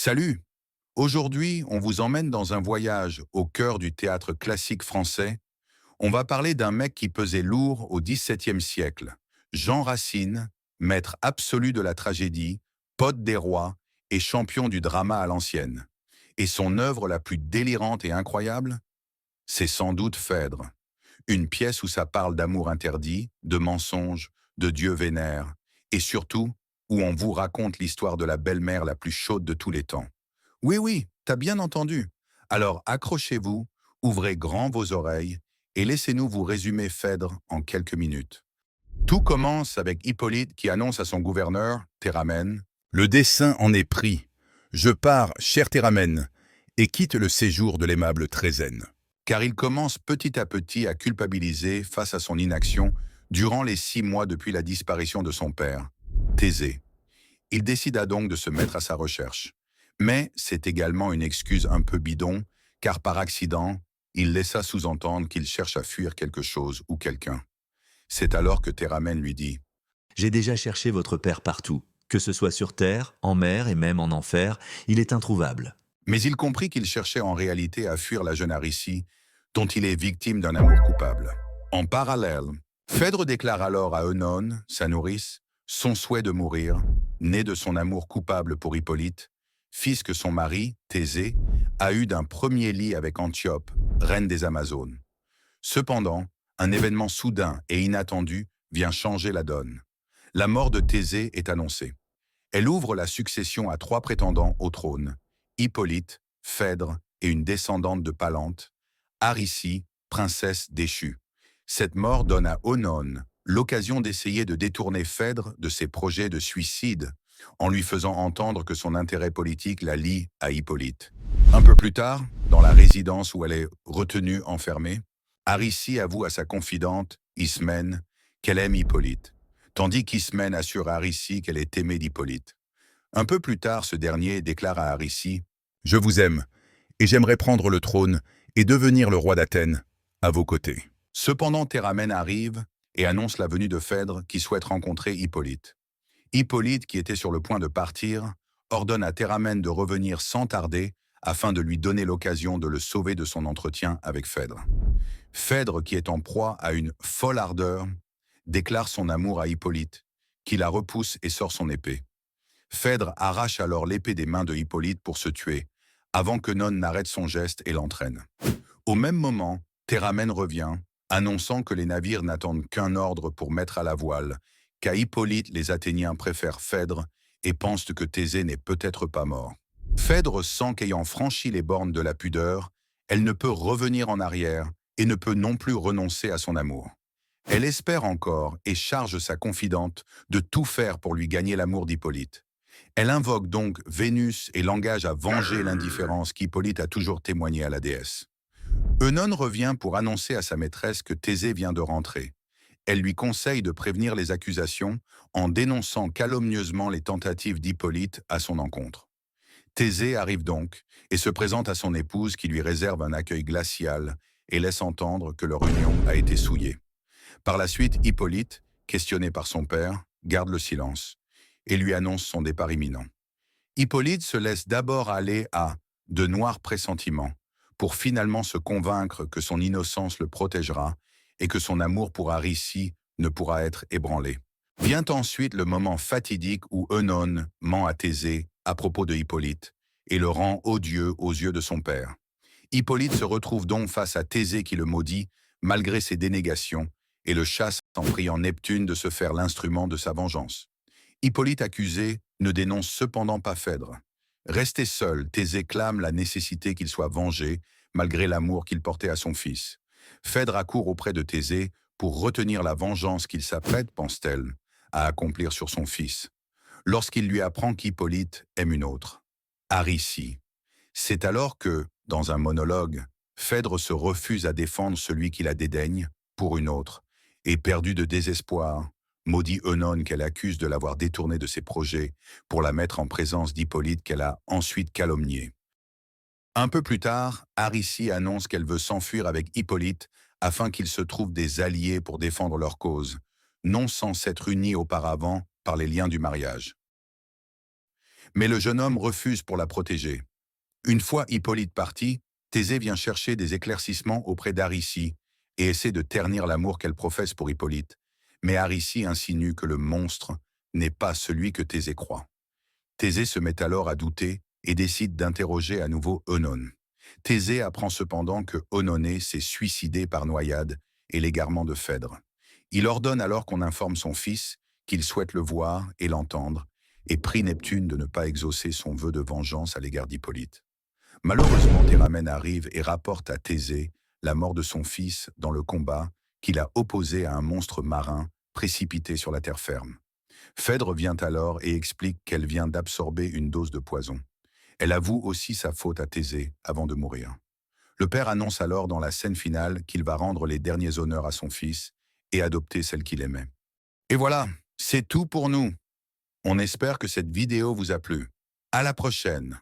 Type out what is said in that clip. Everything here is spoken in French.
Salut! Aujourd'hui, on vous emmène dans un voyage au cœur du théâtre classique français. On va parler d'un mec qui pesait lourd au XVIIe siècle. Jean Racine, maître absolu de la tragédie, pote des rois et champion du drama à l'ancienne. Et son œuvre la plus délirante et incroyable, c'est sans doute Phèdre. Une pièce où ça parle d'amour interdit, de mensonges, de dieux vénères, et surtout, où on vous raconte l'histoire de la belle-mère la plus chaude de tous les temps. Oui, oui, t'as bien entendu. Alors accrochez-vous, ouvrez grand vos oreilles, et laissez-nous vous résumer Phèdre en quelques minutes. Tout commence avec Hippolyte qui annonce à son gouverneur, Théramène, «Le dessein en est pris. Je pars, cher Théramène, et quitte le séjour de l'aimable Trézène.» Car il commence petit à petit à culpabiliser face à son inaction durant les 6 mois depuis la disparition de son père, Thésée. Il décida donc de se mettre à sa recherche. Mais c'est également une excuse un peu bidon, car par accident, il laissa sous-entendre qu'il cherche à fuir quelque chose ou quelqu'un. C'est alors que Théramène lui dit: J'ai déjà cherché votre père partout. Que ce soit sur terre, en mer et même en enfer, il est introuvable. Mais il comprit qu'il cherchait en réalité à fuir la jeune Aricie, dont il est victime d'un amour coupable. En parallèle, Phèdre déclare alors à Œnone, sa nourrice, son souhait de mourir, né de son amour coupable pour Hippolyte, fils que son mari, Thésée, a eu d'un premier lit avec Antiope, reine des Amazones. Cependant, un événement soudain et inattendu vient changer la donne. La mort de Thésée est annoncée. Elle ouvre la succession à 3 prétendants au trône: Hippolyte, Phèdre et une descendante de Palante, Aricie, princesse déchue. Cette mort donne à Oenone l'occasion d'essayer de détourner Phèdre de ses projets de suicide, en lui faisant entendre que son intérêt politique la lie à Hippolyte. Un peu plus tard, dans la résidence où elle est retenue enfermée, Aricie avoue à sa confidente, Ismène, qu'elle aime Hippolyte, tandis qu'Ismène assure à Aricie qu'elle est aimée d'Hippolyte. Un peu plus tard, ce dernier déclare à Aricie: «Je vous aime, et j'aimerais prendre le trône et devenir le roi d'Athènes, à vos côtés.» Cependant, Théramène arrive et annonce la venue de Phèdre qui souhaite rencontrer Hippolyte. Hippolyte, qui était sur le point de partir, ordonne à Théramène de revenir sans tarder afin de lui donner l'occasion de le sauver de son entretien avec Phèdre. Phèdre, qui est en proie à une folle ardeur, déclare son amour à Hippolyte, qui la repousse et sort son épée. Phèdre arrache alors l'épée des mains de Hippolyte pour se tuer, avant que Non n'arrête son geste et l'entraîne. Au même moment, Théramène revient, annonçant que les navires n'attendent qu'un ordre pour mettre à la voile, qu'à Hippolyte les Athéniens préfèrent Phèdre et pensent que Thésée n'est peut-être pas mort. Phèdre sent qu'ayant franchi les bornes de la pudeur, elle ne peut revenir en arrière et ne peut non plus renoncer à son amour. Elle espère encore et charge sa confidente de tout faire pour lui gagner l'amour d'Hippolyte. Elle invoque donc Vénus et l'engage à venger l'indifférence qu'Hippolyte a toujours témoignée à la déesse. Œnone revient pour annoncer à sa maîtresse que Thésée vient de rentrer. Elle lui conseille de prévenir les accusations en dénonçant calomnieusement les tentatives d'Hippolyte à son encontre. Thésée arrive donc et se présente à son épouse qui lui réserve un accueil glacial et laisse entendre que leur union a été souillée. Par la suite, Hippolyte, questionné par son père, garde le silence et lui annonce son départ imminent. Hippolyte se laisse d'abord aller à de noirs pressentiments pour finalement se convaincre que son innocence le protégera et que son amour pour Aricie ne pourra être ébranlé. Vient ensuite le moment fatidique où Œnone ment à Thésée à propos de Hippolyte et le rend odieux aux yeux de son père. Hippolyte se retrouve donc face à Thésée qui le maudit malgré ses dénégations et le chasse en priant Neptune de se faire l'instrument de sa vengeance. Hippolyte accusé ne dénonce cependant pas Phèdre. Resté seul, Thésée clame la nécessité qu'il soit vengé, malgré l'amour qu'il portait à son fils. Phèdre accourt auprès de Thésée pour retenir la vengeance qu'il s'apprête, pense-t-elle, à accomplir sur son fils, lorsqu'il lui apprend qu'Hippolyte aime une autre, Aricie. C'est alors que, dans un monologue, Phèdre se refuse à défendre celui qui la dédaigne pour une autre, et perdu de désespoir, maudit Œnone qu'elle accuse de l'avoir détournée de ses projets pour la mettre en présence d'Hippolyte qu'elle a ensuite calomnié. Un peu plus tard, Aricie annonce qu'elle veut s'enfuir avec Hippolyte afin qu'ils se trouvent des alliés pour défendre leur cause, non sans s'être unis auparavant par les liens du mariage. Mais le jeune homme refuse pour la protéger. Une fois Hippolyte parti, Thésée vient chercher des éclaircissements auprès d'Aricie et essaie de ternir l'amour qu'elle professe pour Hippolyte. Mais Aricie insinue que le monstre n'est pas celui que Thésée croit. Thésée se met alors à douter et décide d'interroger à nouveau Œnone. Thésée apprend cependant que Œnone s'est suicidé par noyade et l'égarement de Phèdre. Il ordonne alors qu'on informe son fils qu'il souhaite le voir et l'entendre, et prie Neptune de ne pas exaucer son vœu de vengeance à l'égard d'Hippolyte. Malheureusement, Théramène arrive et rapporte à Thésée la mort de son fils dans le combat qu'il a opposé à un monstre marin précipité sur la terre ferme. Phèdre vient alors et explique qu'elle vient d'absorber une dose de poison. Elle avoue aussi sa faute à Thésée avant de mourir. Le père annonce alors dans la scène finale qu'il va rendre les derniers honneurs à son fils et adopter celle qu'il aimait. Et voilà, c'est tout pour nous. On espère que cette vidéo vous a plu. À la prochaine.